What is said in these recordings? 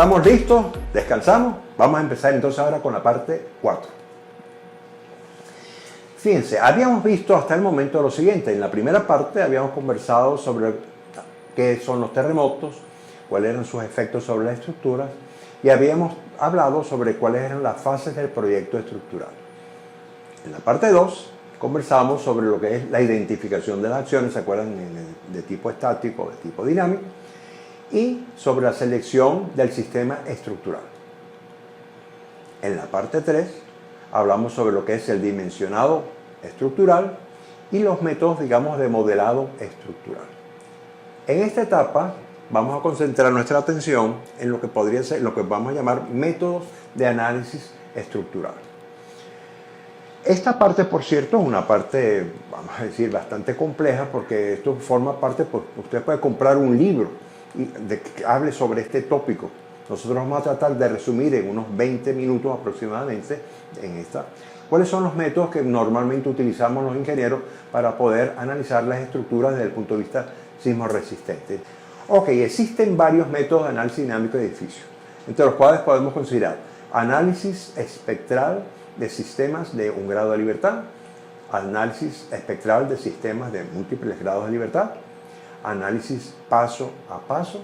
¿Estamos listos? ¿Descansamos? Vamos a empezar entonces ahora con la parte 4. Fíjense, habíamos visto hasta el momento lo siguiente. En la primera parte habíamos conversado sobre qué son los terremotos, cuáles eran sus efectos sobre las estructuras, y habíamos hablado sobre cuáles eran las fases del proyecto estructural. En la parte 2 conversamos sobre lo que es la identificación de las acciones, ¿se acuerdan? De tipo estático, de tipo dinámico, y sobre la selección del sistema estructural. En la parte 3 hablamos sobre lo que es el dimensionado estructural y los métodos, digamos, de modelado estructural. En esta etapa vamos a concentrar nuestra atención en lo que podría ser, lo que vamos a llamar métodos de análisis estructural. Esta parte, por cierto, es una parte, vamos a decir, bastante compleja, porque esto forma parte, pues, usted puede comprar un libro que hable sobre este tópico. Nosotros vamos a tratar de resumir en unos 20 minutos aproximadamente en esta cuáles son los métodos que normalmente utilizamos los ingenieros para poder analizar las estructuras desde el punto de vista sismorresistente. Ok, existen varios métodos de análisis dinámico de edificios, entre los cuales podemos considerar análisis espectral de sistemas de un grado de libertad, análisis espectral de sistemas de múltiples grados de libertad, análisis paso a paso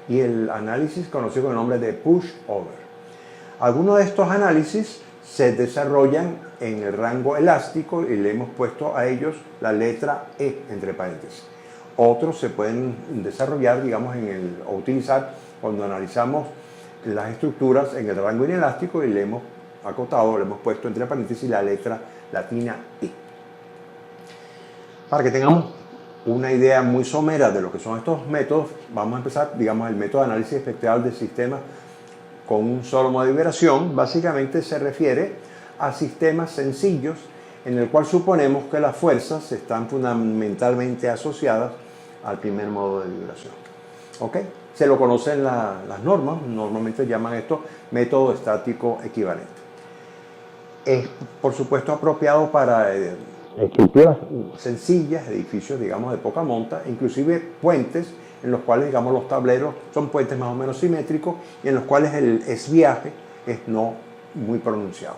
y el análisis conocido con el nombre de push-over. Algunos de estos análisis se desarrollan en el rango elástico y le hemos puesto a ellos la letra E entre paréntesis. Otros se pueden desarrollar, digamos, o utilizar cuando analizamos las estructuras en el rango inelástico y le hemos acotado, le hemos puesto entre paréntesis la letra latina E. Para que tengamos una idea muy somera de lo que son estos métodos, vamos a empezar, digamos, el método de análisis espectral de sistemas con un solo modo de vibración. Básicamente se refiere a sistemas sencillos en el cual suponemos que las fuerzas están fundamentalmente asociadas al primer modo de vibración. ¿Ok? Se lo conocen las normas, normalmente llaman esto método estático equivalente. Es, por supuesto, apropiado para estructuras sencillas, edificios, digamos, de poca monta, inclusive puentes en los cuales, digamos, los tableros son puentes más o menos simétricos y en los cuales el esviaje es no muy pronunciado.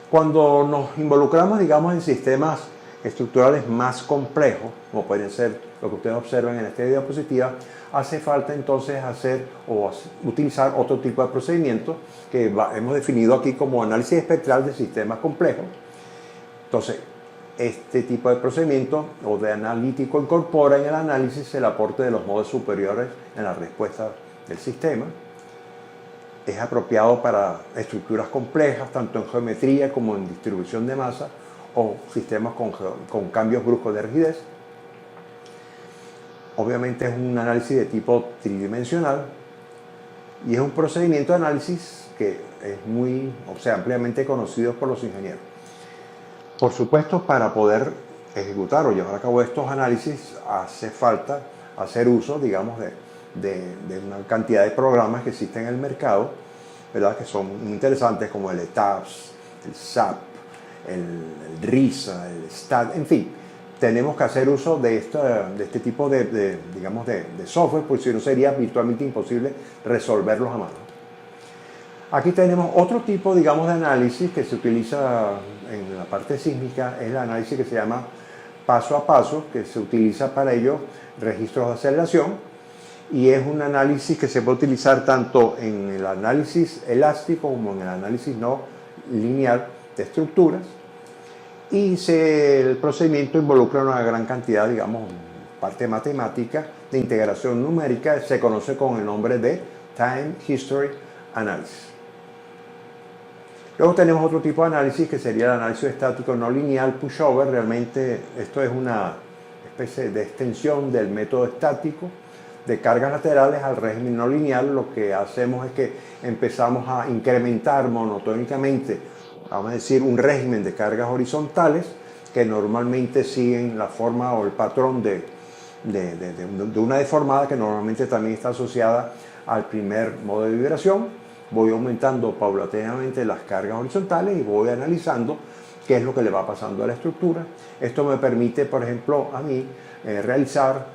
Cuando nos involucramos, digamos, en sistemas estructurales más complejos, como pueden ser lo que ustedes observan en esta diapositiva, hace falta entonces hacer o utilizar otro tipo de procedimientos que hemos definido aquí como análisis espectral de sistemas complejos. Entonces, este tipo de procedimiento o de analítico incorpora en el análisis el aporte de los modos superiores en la respuesta del sistema. Es apropiado para estructuras complejas, tanto en geometría como en distribución de masa o sistemas con cambios bruscos de rigidez. Obviamente es un análisis de tipo tridimensional y es un procedimiento de análisis que es muy, ampliamente conocido por los ingenieros. Por supuesto, para poder ejecutar o llevar a cabo estos análisis hace falta hacer uso, digamos, de una cantidad de programas que existen en el mercado, ¿verdad? Que son muy interesantes, como el ETABS, el SAP, el RISA, el STAT, en fin. Tenemos que hacer uso de este tipo de software, porque si no sería virtualmente imposible resolverlos a mano. Aquí tenemos otro tipo, digamos, de análisis que se utiliza en la parte sísmica, es el análisis que se llama paso a paso, que se utiliza para ello registros de aceleración, y es un análisis que se puede utilizar tanto en el análisis elástico como en el análisis no lineal de estructuras, y el procedimiento involucra una gran cantidad, digamos, parte matemática de integración numérica, se conoce con el nombre de Time History Analysis. Luego tenemos otro tipo de análisis que sería el análisis estático no lineal pushover. Realmente esto es una especie de extensión del método estático de cargas laterales al régimen no lineal. Lo que hacemos es que empezamos a incrementar monotónicamente, vamos a decir, un régimen de cargas horizontales que normalmente siguen la forma o el patrón de una deformada que normalmente también está asociada al primer modo de vibración. Voy aumentando paulatinamente las cargas horizontales y voy analizando qué es lo que le va pasando a la estructura. Esto me permite, por ejemplo, a mí realizar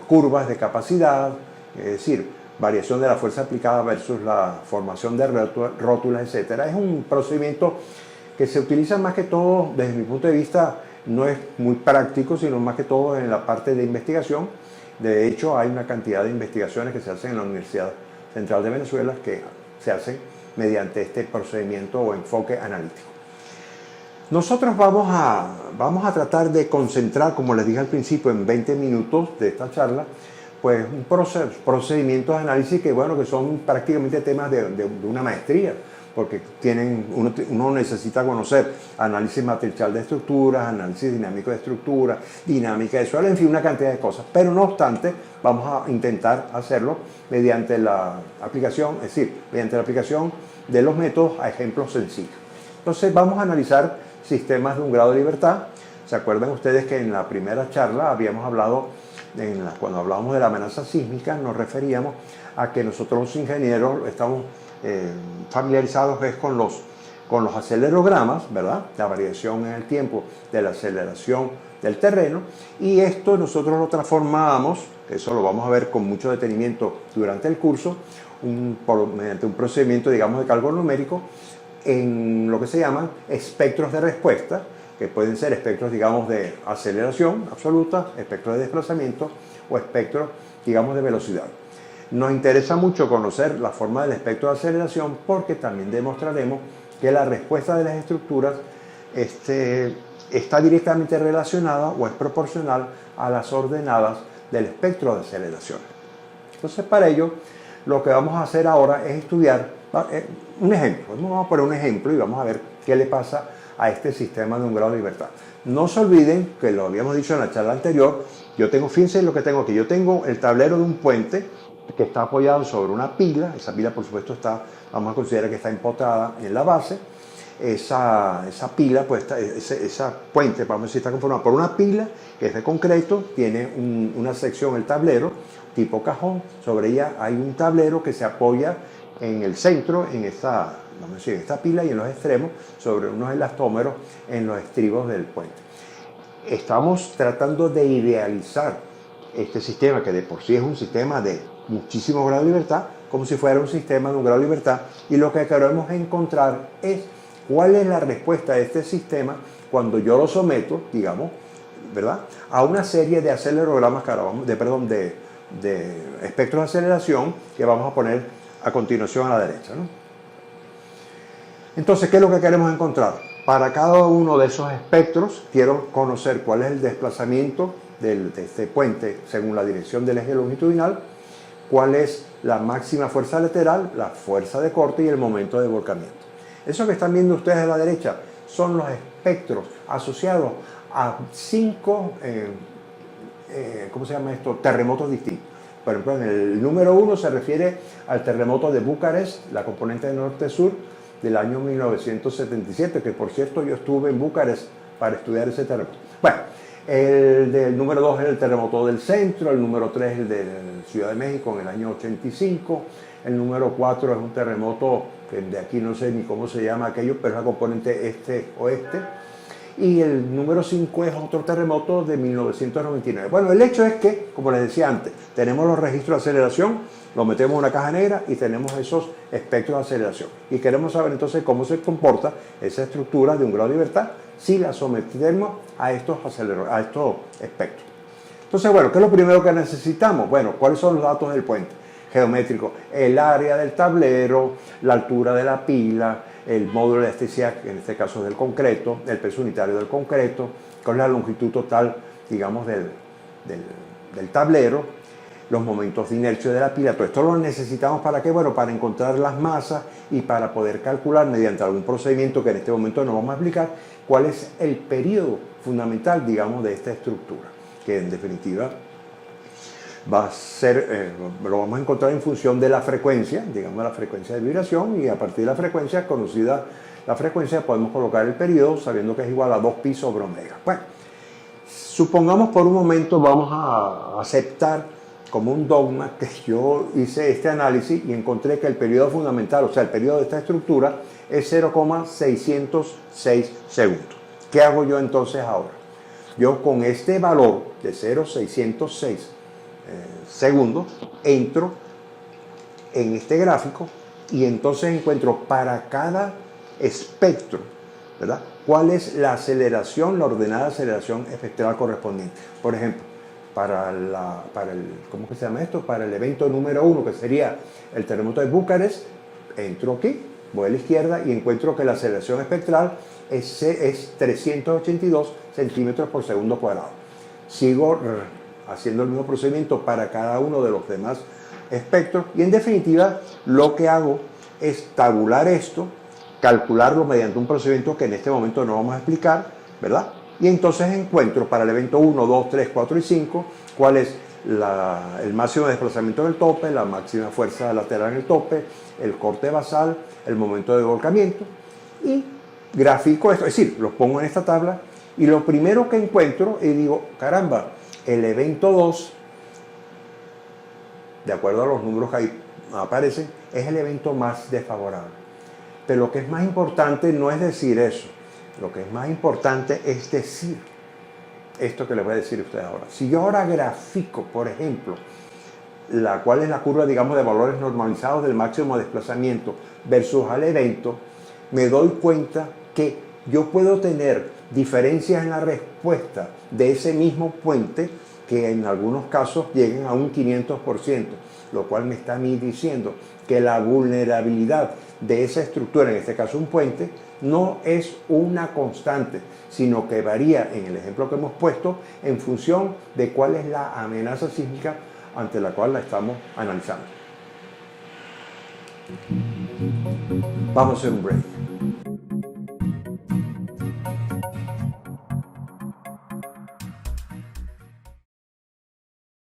curvas de capacidad, es decir, variación de la fuerza aplicada versus la formación de rótulas, etcétera. Es un procedimiento que se utiliza más que todo, desde mi punto de vista, no es muy práctico, sino más que todo en la parte de investigación. De hecho, hay una cantidad de investigaciones que se hacen en la Universidad Central de Venezuela que se hacen mediante este procedimiento o enfoque analítico. Nosotros vamos a tratar de concentrar, como les dije al principio, en 20 minutos de esta charla, pues un procedimientos de análisis que, bueno, que son prácticamente temas de una maestría, porque uno necesita conocer análisis matricial de estructuras, análisis dinámico de estructuras, dinámica de suelo, en fin, una cantidad de cosas. Pero no obstante, vamos a intentar hacerlo mediante la aplicación, es decir, mediante la aplicación de los métodos a ejemplos sencillos. Entonces vamos a analizar sistemas de un grado de libertad. ¿Se acuerdan ustedes que en la primera charla habíamos hablado, cuando hablábamos de la amenaza sísmica, nos referíamos a que nosotros los ingenieros estamos familiarizados con los acelerogramas, ¿verdad? La variación en el tiempo de la aceleración del terreno, y esto nosotros lo transformamos, eso lo vamos a ver con mucho detenimiento durante el curso, mediante un procedimiento, digamos, de cálculo numérico, en lo que se llaman espectros de respuesta, que pueden ser espectros, digamos, de aceleración absoluta, espectros de desplazamiento o espectros, digamos, de velocidad. Nos interesa mucho conocer la forma del espectro de aceleración porque también demostraremos que la respuesta de las estructuras está directamente relacionada o es proporcional a las ordenadas del espectro de aceleración. Entonces, para ello, lo que vamos a hacer ahora es estudiar un ejemplo. Vamos a poner un ejemplo y vamos a ver qué le pasa a este sistema de un grado de libertad. No se olviden que lo habíamos dicho en la charla anterior. Fíjense lo que tengo aquí. Yo tengo el tablero de un puente que está apoyado sobre una pila. Esa pila, por supuesto, vamos a considerar que está empotrada en la base. Esa pila, pues esa puente, vamos a decir, está conformada por una pila que es de concreto, tiene una sección, el tablero, tipo cajón. Sobre ella hay un tablero que se apoya en el centro, en esta pila, y en los extremos, sobre unos elastómeros en los estribos del puente. Estamos tratando de idealizar este sistema, que de por sí es un sistema de muchísimo grado de libertad, como si fuera un sistema de un grado de libertad, y lo que queremos encontrar es cuál es la respuesta de este sistema cuando yo lo someto, digamos, ¿verdad?, a una serie de acelerogramas, de espectros de aceleración que vamos a poner a continuación a la derecha, ¿no? Entonces, ¿qué es lo que queremos encontrar? Para cada uno de esos espectros quiero conocer cuál es el desplazamiento de este puente según la dirección del eje longitudinal, cuál es la máxima fuerza lateral, la fuerza de corte y el momento de volcamiento. Eso que están viendo ustedes a la derecha son los espectros asociados a 5 terremotos distintos. Por ejemplo, en el número 1 se refiere al terremoto de Bucarest, la componente de norte-sur del año 1977, que por cierto yo estuve en Bucarest para estudiar ese terremoto. Bueno, el del número 2 es el terremoto del centro, el número 3 es el de Ciudad de México en el año 85, el número 4 es un terremoto que de aquí no sé ni cómo se llama aquello, pero es la componente este-oeste, y el número 5 es otro terremoto de 1999. Bueno, el hecho es que, como les decía antes, tenemos los registros de aceleración, los metemos en una caja negra y tenemos esos espectros de aceleración. Y queremos saber entonces cómo se comporta esa estructura de un grado de libertad si la sometemos a estos espectros. Entonces, bueno, ¿qué es lo primero que necesitamos? Bueno, ¿cuáles son los datos del puente geométrico? El área del tablero, la altura de la pila, el módulo de elasticidad, que en este caso es del concreto, el peso unitario del concreto, cuál es la longitud total, digamos, del tablero, los momentos de inercia de la pila. Todo esto lo necesitamos ¿para qué? Bueno, para encontrar las masas y para poder calcular mediante algún procedimiento que en este momento no vamos a explicar cuál es el periodo fundamental, digamos, de esta estructura, que en definitiva va a ser, lo vamos a encontrar en función de la frecuencia, digamos la frecuencia de vibración, y a partir de la frecuencia, conocida la frecuencia, podemos colocar el periodo sabiendo que es igual a 2pi sobre omega. Bueno, supongamos por un momento, vamos a aceptar como un dogma que yo hice este análisis y encontré que el periodo fundamental, o sea, el periodo de esta estructura, es 0,606 segundos. ¿Qué hago yo entonces ahora? Yo con este valor de 0,606 segundos entro en este gráfico y entonces encuentro para cada espectro, ¿verdad?, cuál es la aceleración, la ordenada aceleración espectral correspondiente. Por ejemplo, para ¿cómo que se llama esto? Para el evento número 1, que sería el terremoto de Bucarest, entro aquí, voy a la izquierda y encuentro que la aceleración espectral es 382 centímetros por segundo cuadrado. Sigo haciendo el mismo procedimiento para cada uno de los demás espectros y en definitiva lo que hago es tabular esto, calcularlo mediante un procedimiento que en este momento no vamos a explicar, ¿verdad? Y entonces encuentro para el evento 1, 2, 3, 4 y 5 cuál es el máximo de desplazamiento del tope, la máxima fuerza lateral en el tope, el corte basal, el momento de volcamiento y grafico esto, es decir, los pongo en esta tabla y lo primero que encuentro y digo, caramba, el evento 2, de acuerdo a los números que ahí aparecen, es el evento más desfavorable. Pero lo que es más importante no es decir eso, lo que es más importante es decir esto que les voy a decir a ustedes ahora. Si yo ahora grafico, por ejemplo, cuál es la curva, digamos, de valores normalizados del máximo de desplazamiento versus al evento, me doy cuenta que yo puedo tener diferencias en la respuesta de ese mismo puente que en algunos casos lleguen a un 500%, lo cual me está a mí diciendo que la vulnerabilidad de esa estructura, en este caso un puente, no es una constante, sino que varía, en el ejemplo que hemos puesto, en función de cuál es la amenaza sísmica ante la cual la estamos analizando. Vamos a hacer un break.